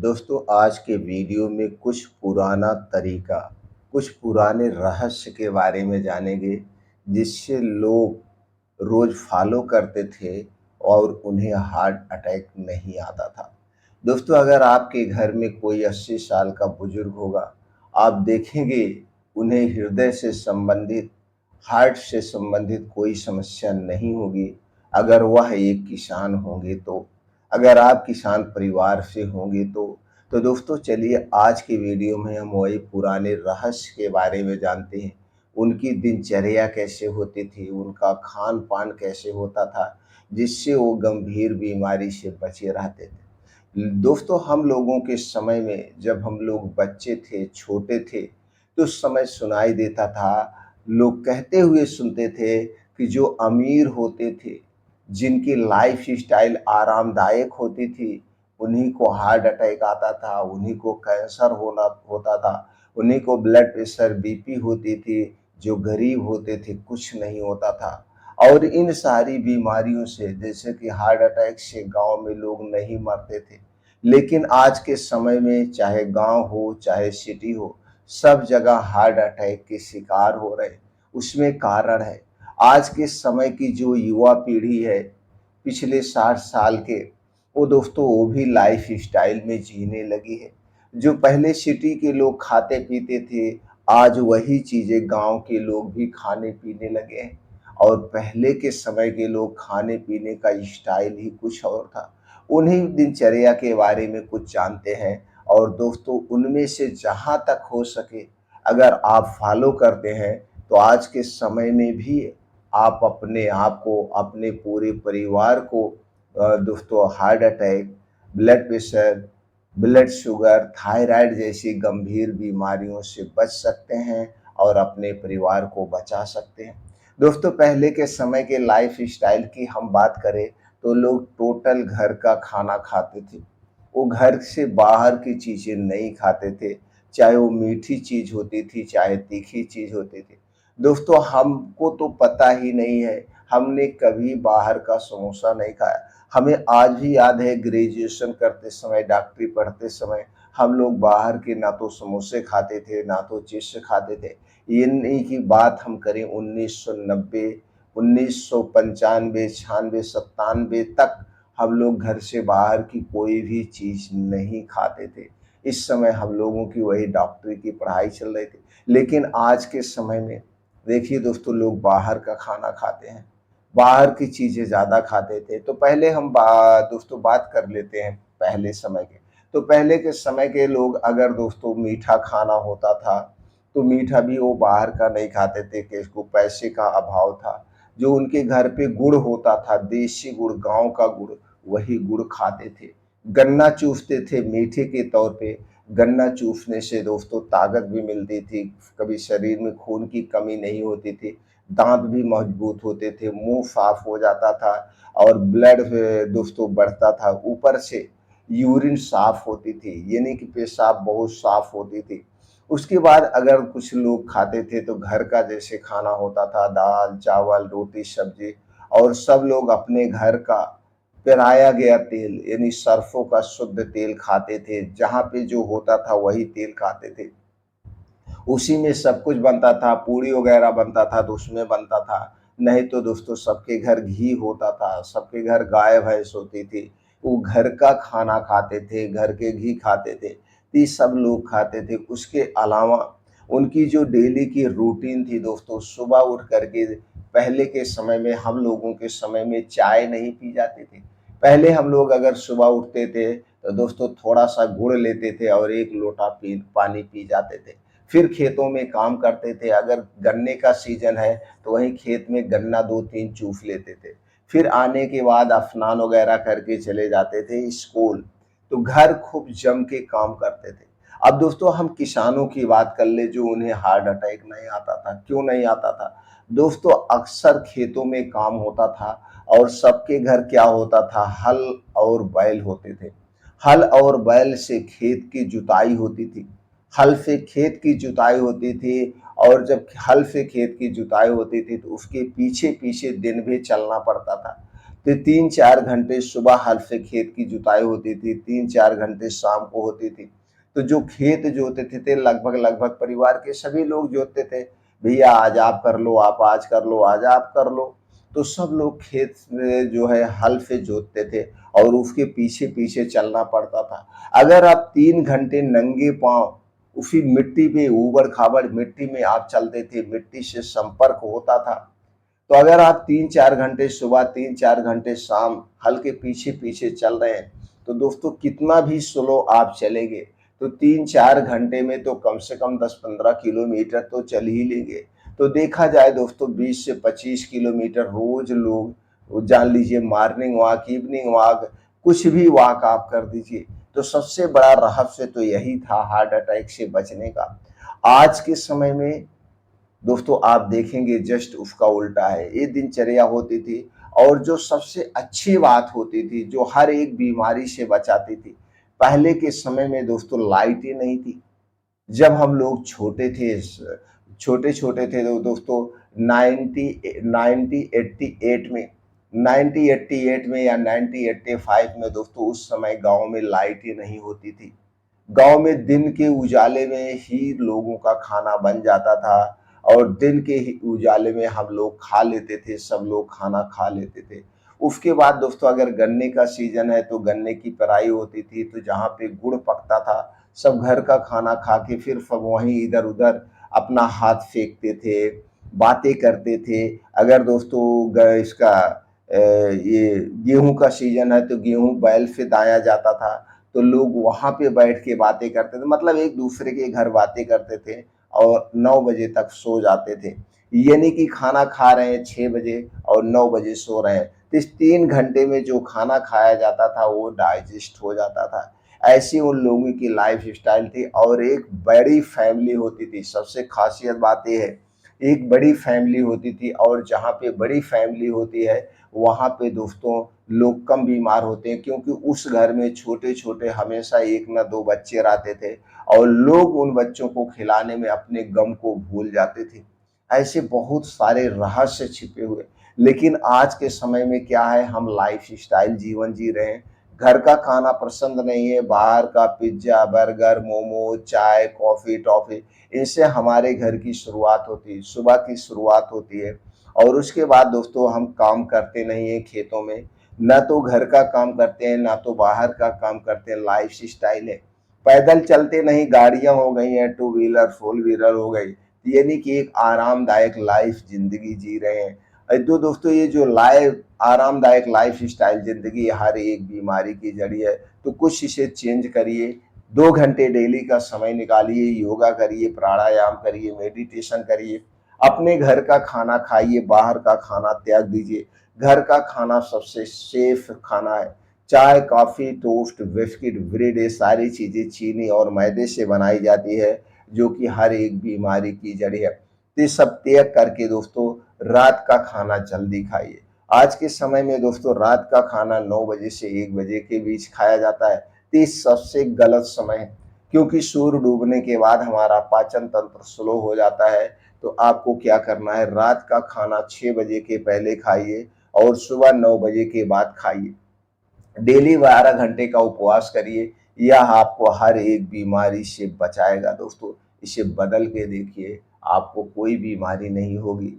दोस्तों आज के वीडियो में कुछ पुराना तरीका, कुछ पुराने रहस्य के बारे में जानेंगे जिससे लोग रोज़ फॉलो करते थे और उन्हें हार्ट अटैक नहीं आता था। दोस्तों अगर आपके घर में कोई 80 साल का बुजुर्ग होगा, आप देखेंगे उन्हें हृदय से संबंधित, हार्ट से संबंधित कोई समस्या नहीं होगी। अगर वह एक किसान होंगे तो, अगर आप किसान परिवार से होंगे तो दोस्तों चलिए आज की वीडियो में हम वही पुराने रहस्य के बारे में जानते हैं। उनकी दिनचर्या कैसे होती थी, उनका खान-पान कैसे होता था, जिससे वो गंभीर बीमारी से बचे रहते थे। दोस्तों हम लोगों के समय में जब हम लोग बच्चे थे, छोटे थे, तो उस समय सुनाई देता था, लोग कहते हुए सुनते थे कि जो अमीर होते थे, जिनकी लाइफ स्टाइल आरामदायक होती थी, उन्हीं को हार्ट अटैक आता था, उन्हीं को कैंसर होना होता था, उन्हीं को ब्लड प्रेशर, बीपी होती थी, जो गरीब होते थे कुछ नहीं होता था। और इन सारी बीमारियों से जैसे कि हार्ट अटैक से गाँव में लोग नहीं मरते थे। लेकिन आज के समय में चाहे गाँव हो, चाहे सिटी हो, सब जगह हार्ट अटैक के शिकार हो रहे हैं। उसमें कारण है आज के समय की जो युवा पीढ़ी है, पिछले 60 साल के, वो दोस्तों वो भी लाइफ स्टाइल में जीने लगी है। जो पहले सिटी के लोग खाते पीते थे, आज वही चीज़ें गाँव के लोग भी खाने पीने लगे हैं। और पहले के समय के लोग खाने पीने का स्टाइल ही कुछ और था। उन्हीं दिनचर्या के बारे में कुछ जानते हैं और दोस्तों उनमें से जहाँ तक हो सके अगर आप फॉलो करते हैं तो आज के समय में भी आप अपने आप को, अपने पूरे परिवार को दोस्तों heart attack, blood pressure, blood sugar, thyroid जैसी गंभीर बीमारियों से बच सकते हैं और अपने परिवार को बचा सकते हैं। दोस्तों पहले के समय के लाइफ स्टाइल की हम बात करें तो लोग टोटल घर का खाना खाते थे। वो घर से बाहर की चीज़ें नहीं खाते थे, चाहे वो मीठी चीज़ होती थी, चाहे तीखी चीज़ होती थी। दोस्तों हमको तो पता ही नहीं है, हमने कभी बाहर का समोसा नहीं खाया। हमें आज भी याद है ग्रेजुएशन करते समय, डॉक्टरी पढ़ते समय हम लोग बाहर के ना तो समोसे खाते थे, ना तो चिप्स खाते थे। इन्हीं की बात हम करें 1990, 1995, 96, 97 तक हम लोग घर से बाहर की कोई भी चीज़ नहीं खाते थे। इस समय हम लोगों की वही डॉक्टरी की पढ़ाई चल रही थी। लेकिन आज के समय में देखिए दोस्तों लोग बाहर का खाना खाते हैं, बाहर की चीज़ें ज़्यादा खाते थे। तो पहले हम दोस्तों बात कर लेते हैं पहले समय के। तो पहले के समय के लोग अगर दोस्तों मीठा खाना होता था, तो मीठा भी वो बाहर का नहीं खाते थे कि इसको पैसे का अभाव था। जो उनके घर पे गुड़ होता था, देसी गुड़, गाँव का गुड़, वही गुड़ खाते थे। गन्ना चूसते थे मीठे के तौर पे। गन्ना चूसने से दोस्तों ताकत भी मिलती थी, कभी शरीर में खून की कमी नहीं होती थी, दाँत भी मजबूत होते थे, मुँह साफ हो जाता था और ब्लड दोस्तों बढ़ता था। ऊपर से यूरिन साफ होती थी, यानी कि पेशाब बहुत साफ होती थी। उसके बाद अगर कुछ लोग खाते थे तो घर का जैसे खाना होता था, दाल, चावल, रोटी, सब्जी, और सब लोग अपने घर का पेराया गया तेल यानी सरसों का शुद्ध तेल खाते थे। जहाँ पे जो होता था वही तेल खाते थे। उसी में सब कुछ बनता था, पूड़ी वगैरह बनता था तो उसमें बनता था। नहीं तो दोस्तों सबके घर घी होता था, सबके घर गाय भैंस होती थी। वो घर का खाना खाते थे, घर के घी खाते थे, तो ये सब लोग खाते थे। उसके अलावा उनकी जो डेली की रूटीन थी दोस्तों, सुबह उठ कर के पहले के समय में, हम लोगों के समय में चाय नहीं पी जाती थी। पहले हम लोग अगर सुबह उठते थे तो दोस्तों थोड़ा-सा गुड़ लेते थे और 1 लोटा पी पानी पी जाते थे। फिर खेतों में काम करते थे, अगर गन्ने का सीज़न है तो वहीं खेत में गन्ना 2-3 चूस लेते थे। फिर आने के बाद स्नान वगैरह करके चले जाते थे स्कूल, तो घर खूब जम के काम करते थे। अब दोस्तों हम किसानों की बात कर लें जो उन्हें हार्ट अटैक नहीं आता था, क्यों नहीं आता था? दोस्तों अक्सर खेतों में काम होता था और सबके घर क्या होता था, हल और बैल होते थे। हल और बैल से खेत की जुताई होती थी। हल से खेत की जुताई होती थी और जब हल से खेत की जुताई होती थी तो उसके पीछे-पीछे दिन भर चलना पड़ता था। तो 3-4 घंटे सुबह हल से खेत की जुताई होती थी, 3-4 घंटे शाम को होती थी। तो जो खेत जोतते थे लगभग परिवार के सभी लोग जोतते थे। भैया आज आप कर लो, आप आज कर लो, आज आप कर लो। तो सब लोग खेत में जो है हल से जोतते थे और उसके पीछे-पीछे चलना पड़ता था। अगर आप 3 घंटे नंगे पाँव उसी मिट्टी पे ऊबड़-खाबड़ मिट्टी में आप चलते थे, मिट्टी से संपर्क होता था। तो अगर आप 3-4 घंटे सुबह, 3-4 घंटे शाम हल के पीछे-पीछे चल रहे हैं, तो दोस्तों कितना भी स्लो आप चलेंगे, तो 3-4 घंटे में तो कम से कम 10-15 किलोमीटर तो चल ही लेंगे। तो देखा जाए दोस्तों 20 से 25 किलोमीटर रोज लोग जान लीजिए मॉर्निंग वॉक, इवनिंग वॉक, कुछ भी वॉक आप कर दीजिए। तो सबसे बड़ा रहस्य तो यही था हार्ट अटैक से बचने का। आज के समय में दोस्तों आप देखेंगे जस्ट उसका उल्टा है। ये दिनचर्या होती थी और जो सबसे अच्छी बात होती थी, जो हर एक बीमारी से बचाती थी, पहले के समय में दोस्तों लाइट ही नहीं थी। जब हम लोग छोटे थे, छोटे-छोटे थे तो दोस्तों 90 1988 में 1988 में या 1985 में दोस्तों उस समय गाँव में लाइट ही नहीं होती थी। गाँव में दिन के उजाले में ही लोगों का खाना बन जाता था और दिन के ही उजाले में हम लोग खा लेते थे, सब लोग खाना खा लेते थे। उसके बाद दोस्तों अगर गन्ने का सीज़न है तो गन्ने की पेराई होती थी, तो जहाँ पे गुड़ पकता था, सब घर का खाना खा के फिर सब वहीं इधर-उधर अपना हाथ फेंकते थे, बातें करते थे। अगर दोस्तों इसका ये गेहूँ का सीज़न है तो गेहूँ बैल से दाया जाता था। तो लोग वहाँ पे बैठ के बातें करते थे, मतलब एक दूसरे के घर बातें करते थे और 9 बजे तक सो जाते थे। ये नहीं कि खाना खा रहे हैं 6 बजे और 9 बजे सो रहे हैं। तो इस 3 घंटे में जो खाना खाया जाता था वो डाइजेस्ट हो जाता था। ऐसी उन लोगों की लाइफ़स्टाइल थी और एक बड़ी फैमिली होती थी। सबसे ख़ासियत बात ये है, एक बड़ी फैमिली होती थी और जहाँ पे बड़ी फैमिली होती है, वहाँ पे दोस्तों लोग कम बीमार होते हैं क्योंकि उस घर में छोटे-छोटे हमेशा 1 ना 2 बच्चे रहते थे और लोग उन बच्चों को खिलाने में अपने गम को भूल जाते थे। ऐसे बहुत सारे रहस्य छिपे हुए। लेकिन आज के समय में क्या है, हम लाइफ़स्टाइल जीवन जी रहे हैं। घर का खाना पसंद नहीं है, बाहर का पिज़्ज़ा, बर्गर, मोमो, चाय, कॉफ़ी, टॉफ़ी, इनसे हमारे घर की शुरुआत होती है, सुबह की शुरुआत होती है। और उसके बाद दोस्तों हम काम करते नहीं हैं खेतों में, ना तो घर का काम करते हैं, ना तो बाहर का काम करते हैं, लाइफ़स्टाइल है। पैदल चलते नहीं, गाड़ियाँ हो गई हैं, टू व्हीलर, फोर व्हीलर हो गई। ये नहीं कि एक आरामदायक लाइफ़ ज़िंदगी जी रहे हैं। तो दोस्तों ये जो आरामदायक लाइफ़स्टाइल ज़िंदगी हर एक बीमारी की जड़ी है, तो कुछ इसे चेंज करिए। 2 घंटे डेली का समय निकालिए, योगा करिए, प्राणायाम करिए, मेडिटेशन करिए। अपने घर का खाना खाइए, बाहर का खाना त्याग दीजिए। घर का खाना सबसे सेफ खाना है। चाय, कॉफ़ी, टोस्ट, बिस्किट, ब्रेड, ये सारी चीज़ें चीनी और मैदे से बनाई जाती है, जो कि हर एक बीमारी की जड़ है। तो ये सब त्याग करके दोस्तों रात का खाना जल्दी खाइए। आज के समय में दोस्तों रात का खाना 9 बजे से 1 बजे के बीच खाया जाता है। तो ये सबसे गलत समय है, क्योंकि सूर्य डूबने के बाद हमारा पाचन तंत्र स्लो हो जाता है। तो आपको क्या करना है, रात का खाना 6 बजे के पहले खाइए और सुबह 9 बजे के बाद खाइए। डेली 12 घंटे का उपवास करिए, यह आपको हर एक बीमारी से बचाएगा दोस्तों। इसे बदल के देखिए, आपको कोई बीमारी नहीं होगी।